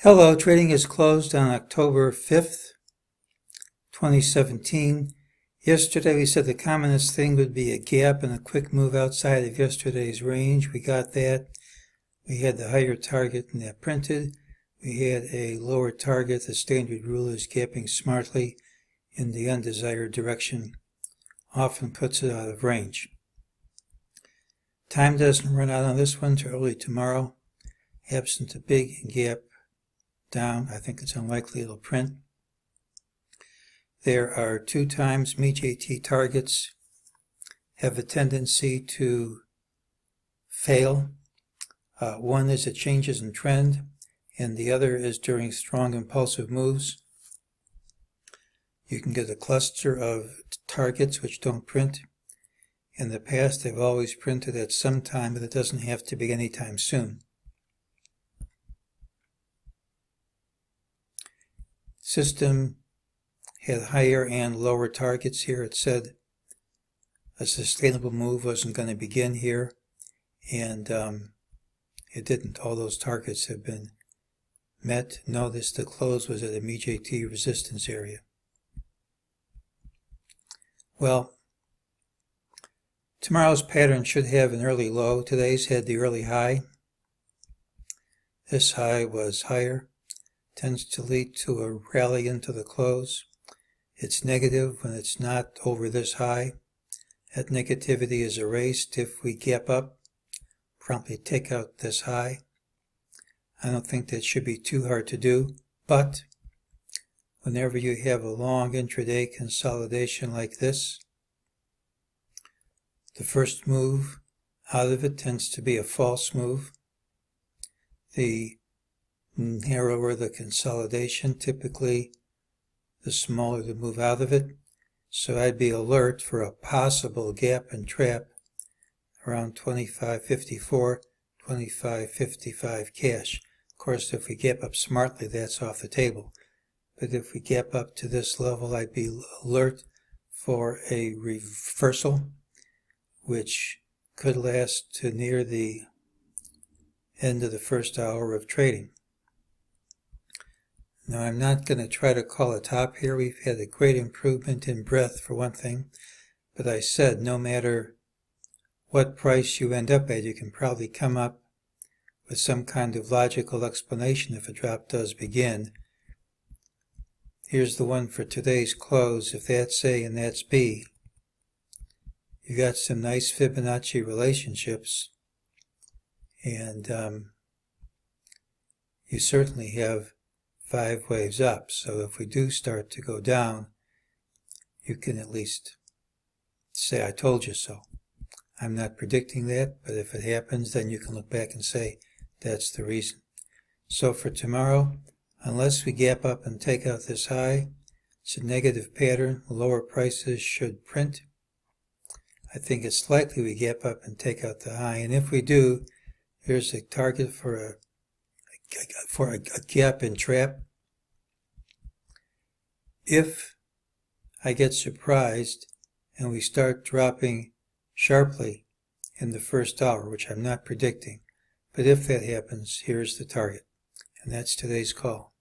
Hello, trading is closed on October 5th, 2017. Yesterday we said the commonest thing would be a gap and a quick move outside of yesterday's range. We got that. We had the higher target and that printed. We had a lower target. The standard rule is gapping smartly in the undesired direction often puts it out of range. Time doesn't run out on this one till early tomorrow. Absent a big gap down, I think it's unlikely it'll print. There are 2 times MEJT targets have a tendency to fail. One is it changes in trend, and the other is during strong impulsive moves. You can get a cluster of targets which don't print. In the past, they've always printed at some time, but it doesn't have to be anytime soon. System had higher and lower targets here. It said a sustainable move wasn't going to begin here, and it didn't. All those targets have been met. Notice the close was at a MEJT resistance area. Well, tomorrow's pattern should have an early low. Today's had the early high. This high was higher. Tends to lead to a rally into the close. It's negative when it's not over this high. That negativity is erased if we gap up, promptly take out this high. I don't think that should be too hard to do, but whenever you have a long intraday consolidation like this, the first move out of it tends to be a false move. The narrower the consolidation, typically the smaller the move out of it. So I'd be alert for a possible gap and trap around 25.54, 25.55 cash. Of course, if we gap up smartly, that's off the table. But if we gap up to this level, I'd be alert for a reversal, which could last to near the end of the first hour of trading. Now, I'm not going to try to call a top here. We've had a great improvement in breadth for one thing, but I said no matter what price you end up at, you can probably come up with some kind of logical explanation if a drop does begin. Here's the one for today's close. If that's A and that's B, you got some nice Fibonacci relationships, and you certainly have 5 waves up. So if we do start to go down, you can at least say, I told you so. I'm not predicting that, but if it happens, then you can look back and say, that's the reason. So for tomorrow, unless we gap up and take out this high, it's a negative pattern. Lower prices should print. I think it's likely we gap up and take out the high, and if we do, here's a target for a gap and trap. If I get surprised and we start dropping sharply in the first hour, which I'm not predicting, but if that happens, here's the target, and that's today's call.